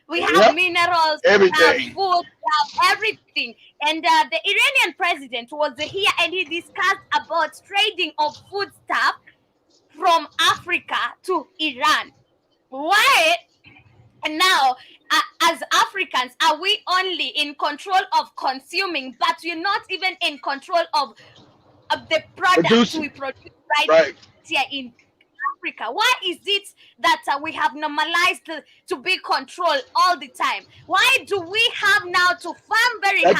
minerals, we have food, we have everything. And the Iranian president was here and he discussed about trading of food stuff from Africa to Iran. Why? And now, as Africans, are we only in control of consuming, but we're not even in control of the products we produce right here in Africa? Why is it that we have normalized to be controlled all the time? Why do we have now to farm very hard?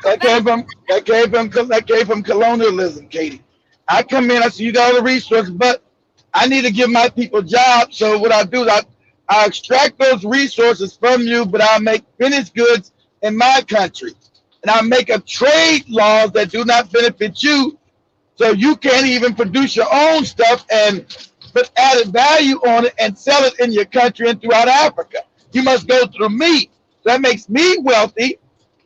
That came from colonialism, Katie. I come in, I see you got all the resources, but I need to give my people jobs. So what I do is I extract those resources from you, but I make finished goods in my country, and I make up trade laws that do not benefit you, so you can't even produce your own stuff and put added value on it and sell it in your country and throughout Africa. You must go through me. That makes me wealthy.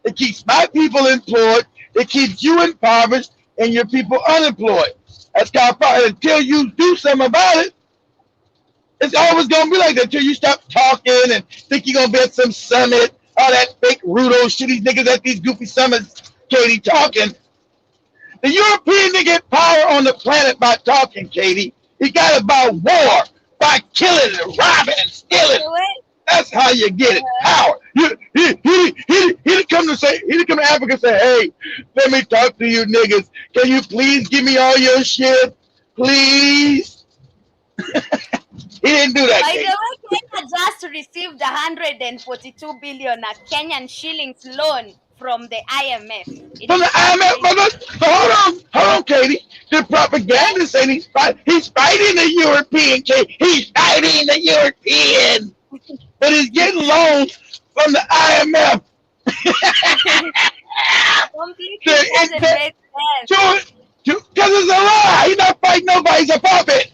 It keeps my people employed. It keeps you impoverished and your people unemployed. That's kind of problem. Until you do something about it, it's always going to be like that until you stop talking and think you're going to be at some summit, all that fake Rudo shit. These niggas at these goofy summits, Katie, talking. The European didn't get power on the planet by talking, Katie. He got it by war, by killing and robbing and stealing. That's how you get it. Power. He didn't come to Africa and say, hey, let me talk to you niggas. Can you please give me all your shit? Please? He didn't do that. By the way, Kenya just received 142 billion Kenyan shillings loan from the IMF. From the IMF? Hold on, Katie. The propaganda saying he's fighting the European, Katie. He's fighting the European. But he's getting loans from the IMF. Completely doesn't make sense. Because it's a lie. He's not fighting nobody. He's a puppet.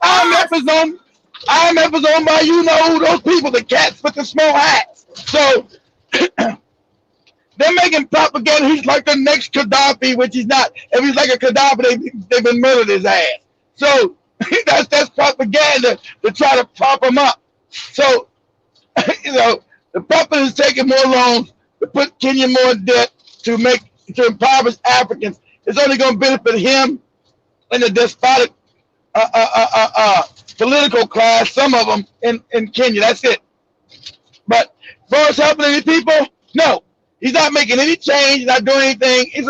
IMF is owned by you know who, those people, the cats with the small hats. So they're making propaganda. He's like the next Gaddafi, which he's not. If he's like a Gaddafi, they've been murdered his ass. So that's propaganda to try to prop him up. So, the puppet is taking more loans to put Kenya more in debt to impoverish Africans. It's only going to benefit him and the despotic political class, some of them in Kenya. That's it. But as far as helping any people, no. He's not making any change, not doing anything.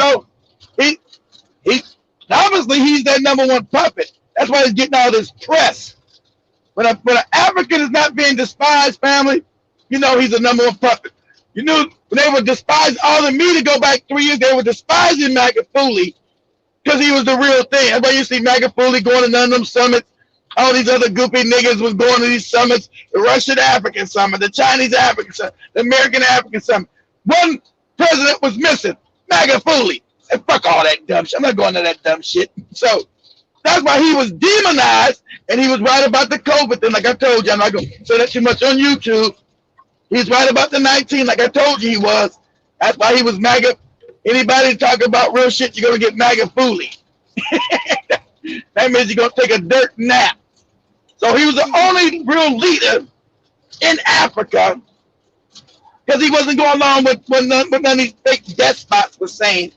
Obviously he's that number one puppet. That's why he's getting all this press. When an African is not being despised, family, you know he's the number one puppet. You knew when they were despising all the media go back 3 years, they were despising Magufuli because he was the real thing. That's why you see Magufuli going to none of them summits. All these other goofy niggas was going to these summits, the Russian African summit, the Chinese African summit, the American African summit. One president was missing, Magufuli. And fuck all that dumb shit. I'm not going to that dumb shit. So that's why he was demonized, and he was right about the COVID thing. Like I told you, I'm not going to say that too much on YouTube. He's right about the 19, like I told you he was. That's why he was MAGA. Anybody talk about real shit, you're going to get Magufuli. That means you're going to take a dirt nap. So he was the only real leader in Africa because he wasn't going along with what none of these fake despots were saying.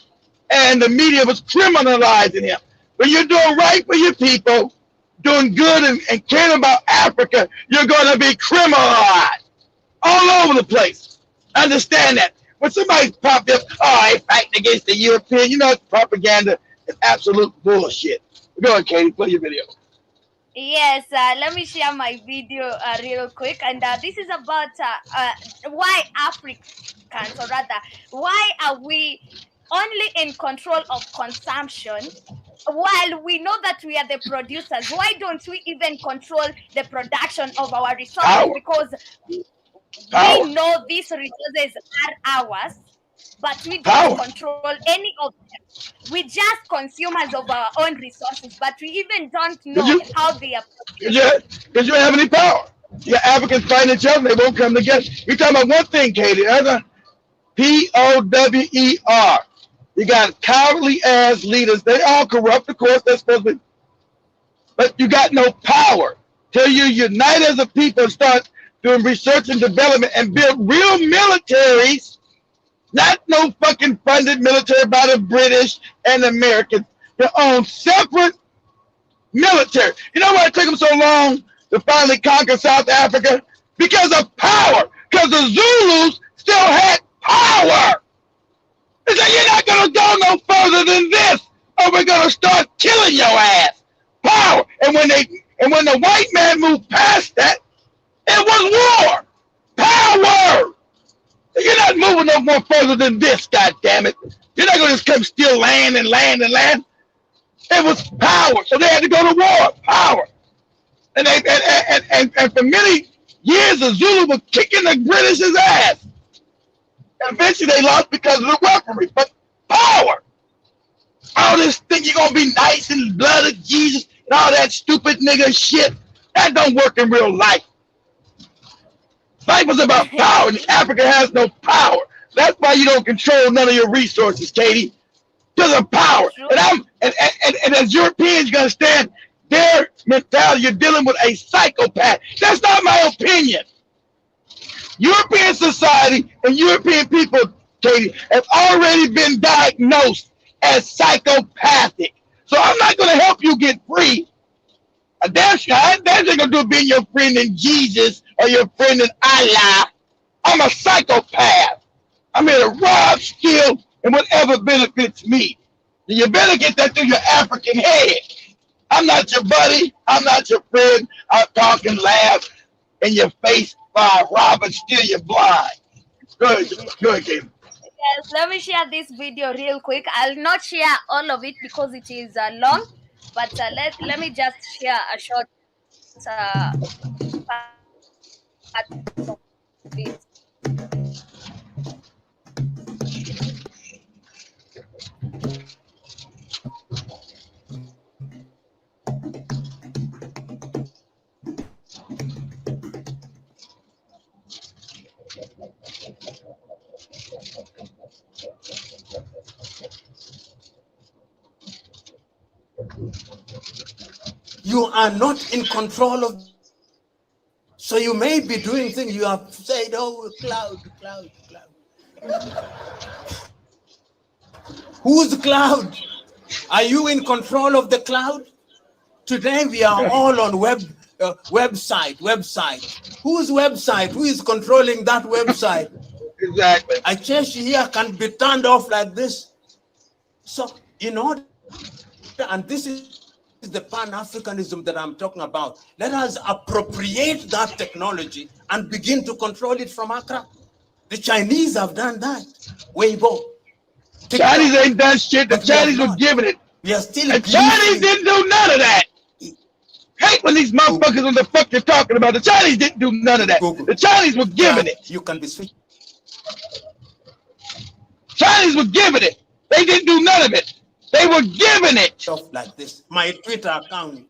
And the media was criminalizing him. When you're doing right for your people, doing good and caring about Africa, you're going to be criminalized all over the place. Understand that. When somebody's popped up, oh, they fighting against the European, you know, it's propaganda. It's absolute bullshit. Go ahead, Katie, play your video. Yes, let me share my video real quick. And this is about why Africans, or rather, why are we only in control of consumption while we know that we are the producers? Why don't we even control the production of our resources? Because we know these resources are ours, but we don't control any of them. We just consumers of our own resources, but we even don't know how they are produced. Because you don't have any power. Your Africans fighting each other, they won't come together. We're talking about one thing, Katie. POWER. You got cowardly ass leaders. They all corrupt, of course. They're supposed to be. But you got no power. Till you unite as a people and start doing research and development and build real militaries. Not no fucking funded military by the British and the Americans. Your own separate military. You know why it took them so long to finally conquer South Africa? Because of power. Because the Zulus still had power. They said, you're not going to go no further than this, or we're going to start killing your ass. Power. And when the white man moved past that, it was war. Power. You're not moving no more further than this, goddammit. You're not going to just come steal land and land and land. It was power. So they had to go to war. Power. And for many years, the Zulu were kicking the British's ass. Eventually they lost because of the weaponry. But power, all this thing you're gonna be nice and blood of Jesus and all that stupid nigga shit, that don't work in real life. Life is about power, and Africa has no power. That's why you don't control none of your resources, Katie. Because of power. And as Europeans, you understand their mentality. You're dealing with a psychopath. That's not my opinion. European society and European people, Katie, have already been diagnosed as psychopathic. So I'm not going to help you get free. That's not going to do being your friend in Jesus or your friend in Allah. I'm a psychopath. I'm here to rob, steal, and whatever benefits me. And you better get that through your African head. I'm not your buddy. I'm not your friend. I'll talk and laugh in your face while I rob and steal you blind. Go ahead, Katie. Yes, let me share this video real quick. I'll not share all of it because it is long, but let me just share a short part of it. You are not in control of. So you may be doing things you have said, oh, cloud. Who's the cloud? Are you in control of the cloud? Today we are all on website. Whose website? Who is controlling that website? Exactly. A church here can be turned off like this. So in order, and this is the Pan-Africanism that I'm talking about. Let us appropriate that technology and begin to control it from Accra. The Chinese have done that. Weibo. Chinese ain't done shit. The Chinese were giving it. We are still. The Chinese didn't do none of that. Hate when these motherfuckers on the fuck you're talking about. The Chinese didn't do none of that. The Chinese were giving it. You can be sweet. Chinese were giving it. They didn't do none of it. They were giving it. Stuff like this. My Twitter account.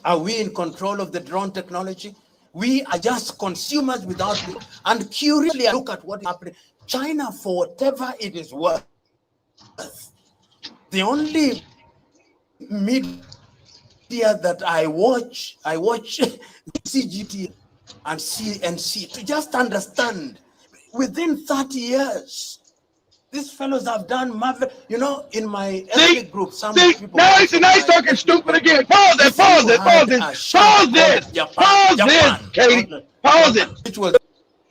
Are we in control of the drone technology? We are just consumers without. And curiously, I look at what is happening. China, for whatever it is worth, the only media that I watch CGT and CNC to just understand. Within 30 years, these fellows have done marvel. You know, in my ethnic group, some people. Now he's talking stupid again. Pause it. Pause it, Katie. Pause it. Which was.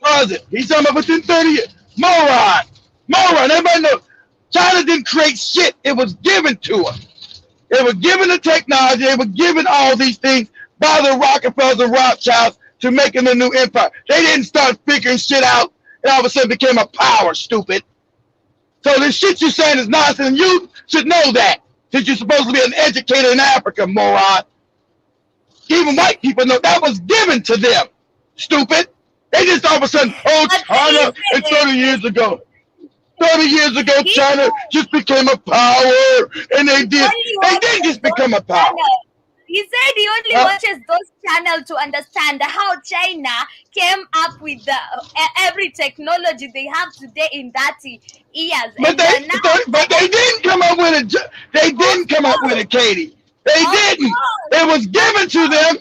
Pause it. He's talking about within 30 years. Moron. Everybody knows. China didn't create shit. It was given to us. They were given the technology. They were given all these things by the Rockefellers and Rothschilds to making a new empire. They didn't start figuring shit out and all of a sudden became a power, stupid. So this shit you're saying is nonsense, and you should know that, since you're supposed to be an educator in Africa, moron. Even white people know that was given to them, stupid. They just all of a sudden, oh, China, and 30 years ago. 30 years ago, China just became a power, and they didn't just become a power. He said he only watches those channels to understand how China came up with every technology they have today in 30 years. But they didn't come up with it. They didn't come up with it, Katie. They didn't. It was given to them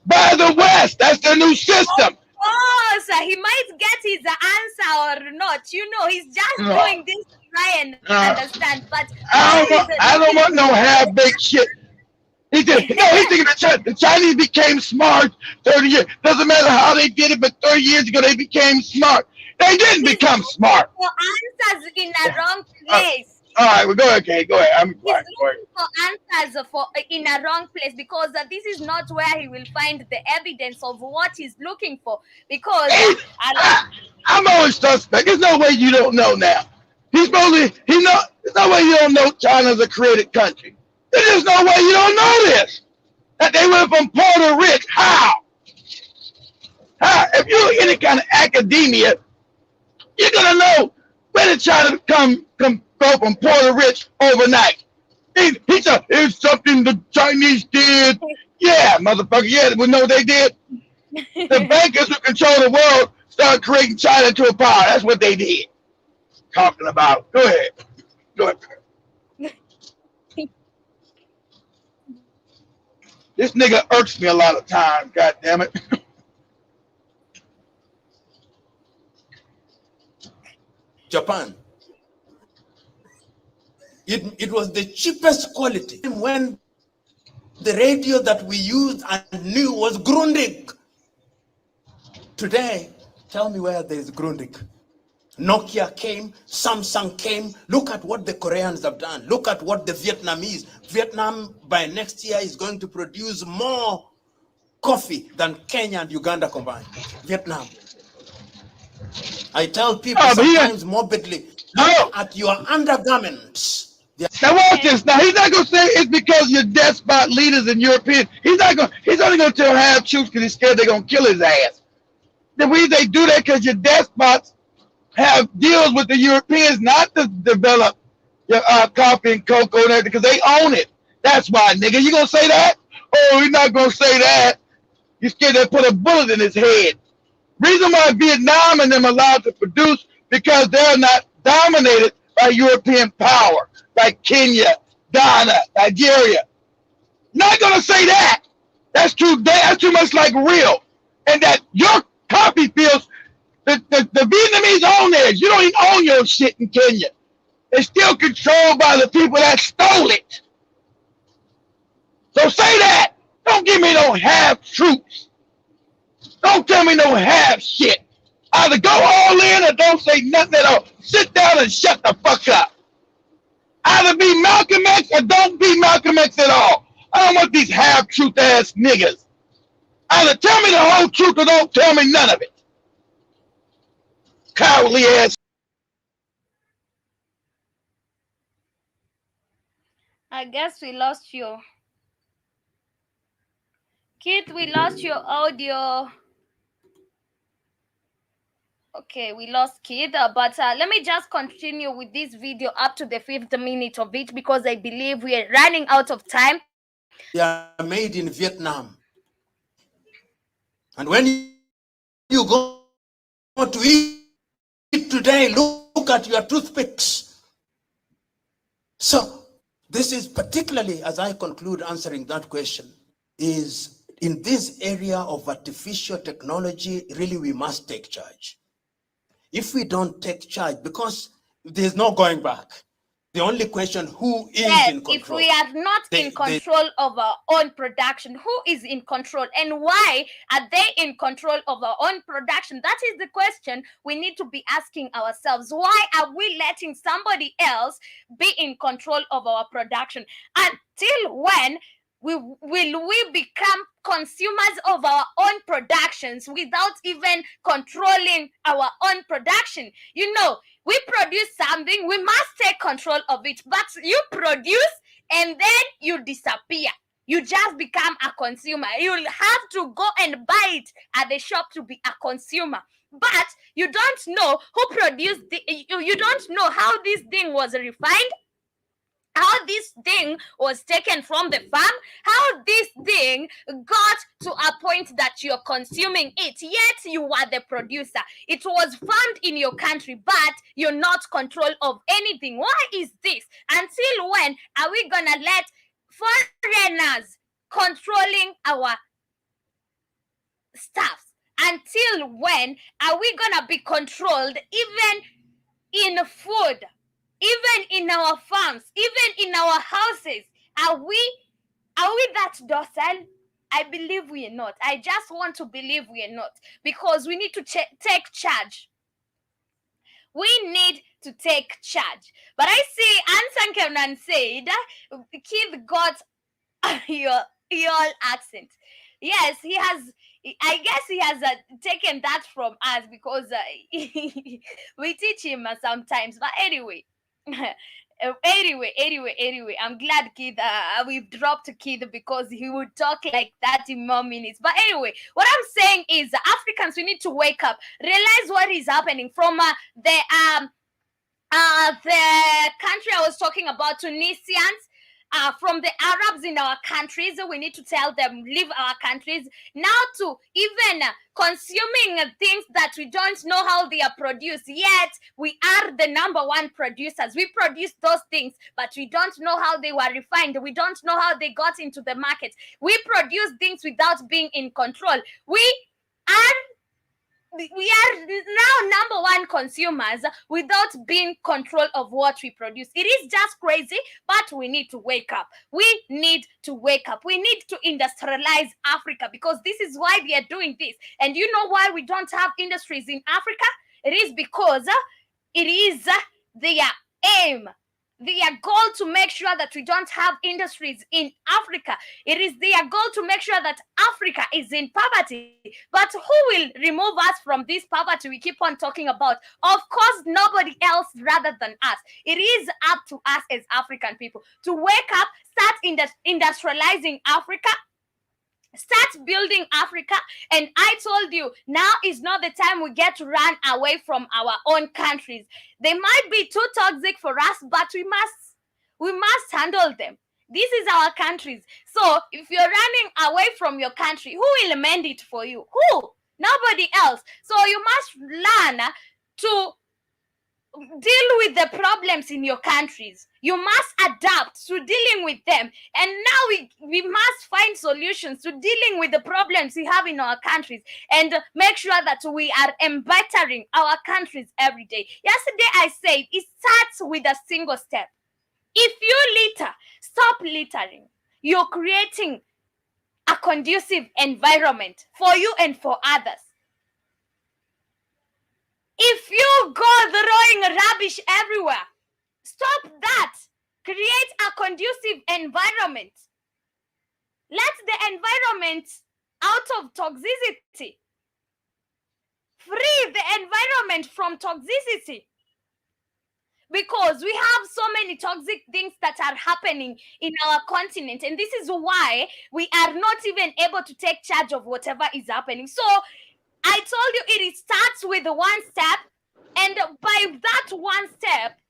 by the West. That's their new system. Oh, so he might get his answer or not. You know, he's just doing this to try and understand. But I don't want no half-baked shit. He's thinking the Chinese became smart 30 years. Doesn't matter how they did it, but 30 years ago they became smart. They didn't become smart. For answers in a wrong place. All right, well, go ahead, Kate. Go ahead. I'm He's looking for answers in a wrong place, because this is not where he will find the evidence of what he's looking for. Because I'm always suspect. There's no way you don't know now. There's no way you don't know China's a created country. There's no way you don't know this. That they went from poor to rich. How? How? If you're any kind of academia, you're gonna know when to try to go from poor to rich overnight. He said it's something the Chinese did. Yeah, motherfucker. Yeah, we know what they did. The bankers who control the world started creating China to a power. That's what they did. Talking about. Go ahead. Go ahead. This nigga irks me a lot of times. God damn it. Japan. It was the cheapest quality when the radio that we used and knew was Grundig. Today, tell me where there is Grundig. Nokia came, Samsung came. Look at what the Koreans have done. Look at what the Vietnamese. Vietnam by next year is going to produce more coffee than Kenya and Uganda combined. Vietnam. I tell people sometimes morbidly, look at your undergarments. Now watch this. Now he's not gonna say it's because you're despot leaders in European. He's not gonna. He's only gonna tell half truths because he's scared they're gonna kill his ass. The reason they do that because your despots have deals with the Europeans not to develop your coffee and cocoa and everything because they own it. That's why, nigga. You gonna say that? Oh, you're not gonna say that. You're scared they put a bullet in his head. Reason why Vietnam and them allowed to produce because they're not dominated by European power like Kenya, Ghana, Nigeria. Not gonna say that. That's too much like real. And that your coffee fields, the Vietnamese own theirs. You don't even own your shit in Kenya. It's still controlled by the people that stole it. So say that. Don't give me no half truths. Don't tell me no half shit. Either go all in or don't say nothing at all. Sit down and shut the fuck up. Either be Malcolm X or don't be Malcolm X at all. I don't want these half-truth ass niggas. Either tell me the whole truth or don't tell me none of it. Cowardly ass. I guess we lost you. Keith, we lost your audio. Okay, we lost Kid, but let me just continue with this video up to the 5th minute of it because I believe we are running out of time. They are made in Vietnam. And when you go to eat today, look at your toothpicks. So this is particularly, as I conclude answering that question, is in this area of artificial technology, really we must take charge. If we don't take charge, because there's no going back, the only question, who is in control? If we are not in control of our own production, who is in control? And why are they in control of our own production? That is the question we need to be asking ourselves. Why are we letting somebody else be in control of our production? Until when will we become consumers of our own productions without even controlling our own production? You know, we produce something, we must take control of it. But you produce and then you disappear. You just become a consumer. You'll have to go and buy it at the shop to be a consumer. But you don't know who produced you don't know how this thing was refined, how this thing was taken from the farm, how this thing got to a point that you're consuming it, yet you are the producer. It was farmed in your country, but you're not control of anything. Why is this? Until when are we gonna let foreigners controlling our stuff? Until when are we gonna be controlled even in food? Even in our farms, even in our houses, are we that docile? I believe we are not. I just want to believe we are not, because we need to take charge. We need to take charge. But I see Ansan Kemnan said, Keith got your accent. Yes, he has. I guess he has taken that from us because we teach him sometimes. But anyway, Anyway, I'm glad Kid we've dropped Kid because he would talk like that in more minutes. But anyway, what I'm saying is Africans, we need to wake up, realize what is happening from the country I was talking about, Tunisians. From the Arabs in our countries, we need to tell them leave our countries. Now to even consuming things that we don't know how they are produced, yet we are the number one producers. We produce those things, but we don't know how they were refined. We don't know how they got into the market. We produce things without being in control. We are now number one consumers without being control of what we produce. It is just crazy, but we need to wake up. We need to wake up. We need to industrialize Africa because this is why they are doing this. And you know why we don't have industries in Africa? It is because it is their aim, their goal to make sure that we don't have industries in Africa. It is their goal to make sure that Africa is in poverty. But who will remove us from this poverty we keep on talking about? Of course, nobody else rather than us. It is up to us as African people to wake up, start industrializing Africa, start building Africa. And I told you, now is not the time we get to run away from our own countries. They might be too toxic for us, but we must handle them. This is our countries. So if you're running away from your country, who will mend it for you? Who? Nobody else. So you must learn to deal with the problems in your countries. You must adapt to dealing with them. And now we must find solutions to dealing with the problems we have in our countries and make sure that we are bettering our countries every day. Yesterday I said it starts with a single step. If you litter, stop littering. You're creating a conducive environment for you and for others. If you go throwing rubbish everywhere, stop that. Create a conducive environment. Let the environment out of toxicity. Free the environment from toxicity. Because we have so many toxic things that are happening in our continent. And this is why we are not even able to take charge of whatever is happening. So I told you it starts with one step, and by that one step,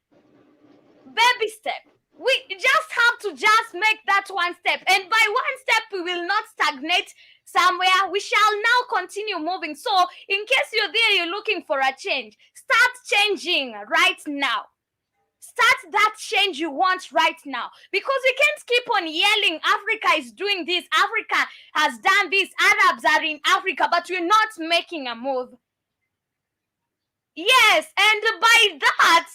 baby step, we just have to just make that one step. And by one step, we will not stagnate somewhere. We shall now continue moving. So in case you're there, you're looking for a change, start changing right now. Start that change you want right now, because we can't keep on yelling Africa is doing this, Africa has done this, Arabs are in Africa, but we're not making a move. Yes, and by that,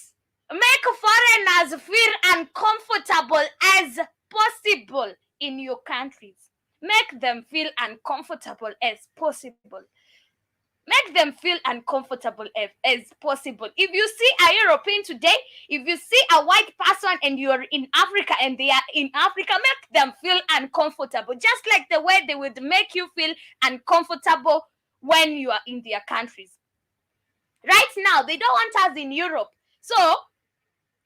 make foreigners feel uncomfortable as possible in your countries. Make them feel uncomfortable as possible. Make them feel uncomfortable as possible. If you see a European today, if you see a white person and you're in Africa and they are in Africa, make them feel uncomfortable, just like the way they would make you feel uncomfortable when you are in their countries. Right now, they don't want us in Europe. So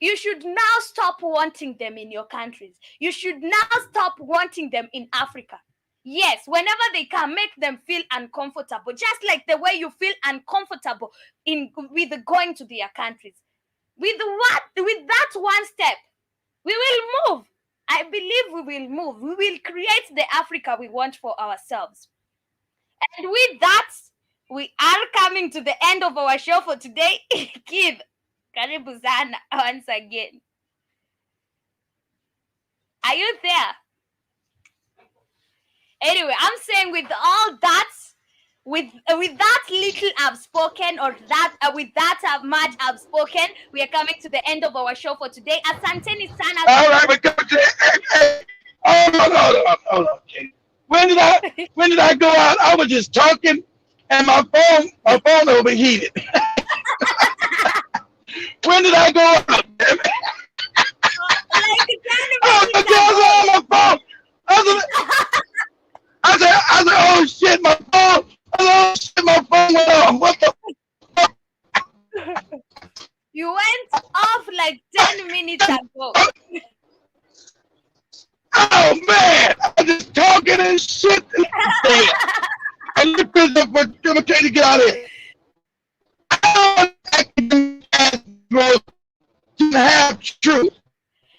you should now stop wanting them in your countries. You should now stop wanting them in Africa. Yes, whenever they come, make them feel uncomfortable, just like the way you feel uncomfortable with going to their countries. With that one step, we will move. I believe we will move. We will create the Africa we want for ourselves. And with that, we are coming to the end of our show for today. Kid, karibu sana once again. Are you there? Anyway, I'm saying with all that, with that little I've spoken, or that with that much I've spoken, we are coming to the end of our show for today. Asanteni sana. All right, we come to hey. Oh no, okay. When did I go out? I was just talking, and my phone overheated. When did I go out? Damn it. I was on my phone. I said, oh shit, my phone. Oh shit, my phone went off. What the? You went off like 10 minutes go. Oh man, I'm just talking and shit. Damn. I look this up for Timothy to get out of here. I don't academic ass girls to have truth.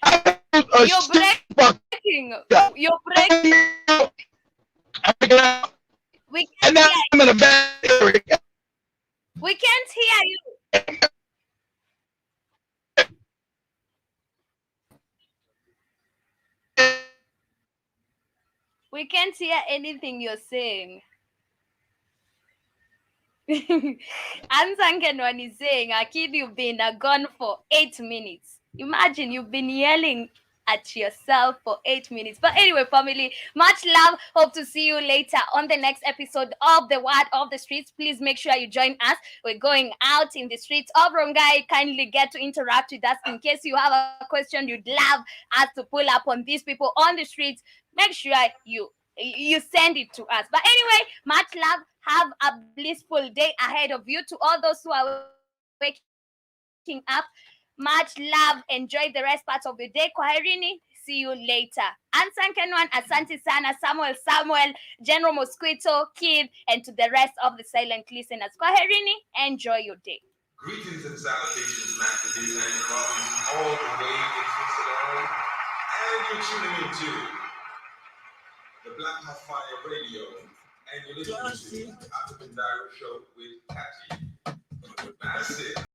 I want a You're shit fuck. breaking. You're breaking. We And can't now hear I'm in a bad area. We can't hear you. We can't hear anything you're saying. Ansankenwan is saying, Akid, you've been gone for 8 minutes. Imagine you've been yelling at yourself for 8 minutes. But anyway, family, much love. Hope to see you later on the next episode of The Word of the Streets. Please make sure you join us. We're going out in the streets of Rongai. Kindly get to interact with us in case you have a question you'd love us to pull up on these people on the streets. Make sure you send it to us. But anyway, much love. Have a blissful day ahead of you. To all those who are waking up, much love. Enjoy the rest parts of the day. Kwaherini. See you later. Ansankenwan, Asante Sana, Samuel, General Mosquito, Kid, and to the rest of the silent listeners. Kwaherini. Enjoy your day. Greetings and salutations, Master D. and Rollins, all the way in Switzerland. And you're tuning into the Black Hot Fire Radio. And you're listening to African Diary Show with Kachi. That's it.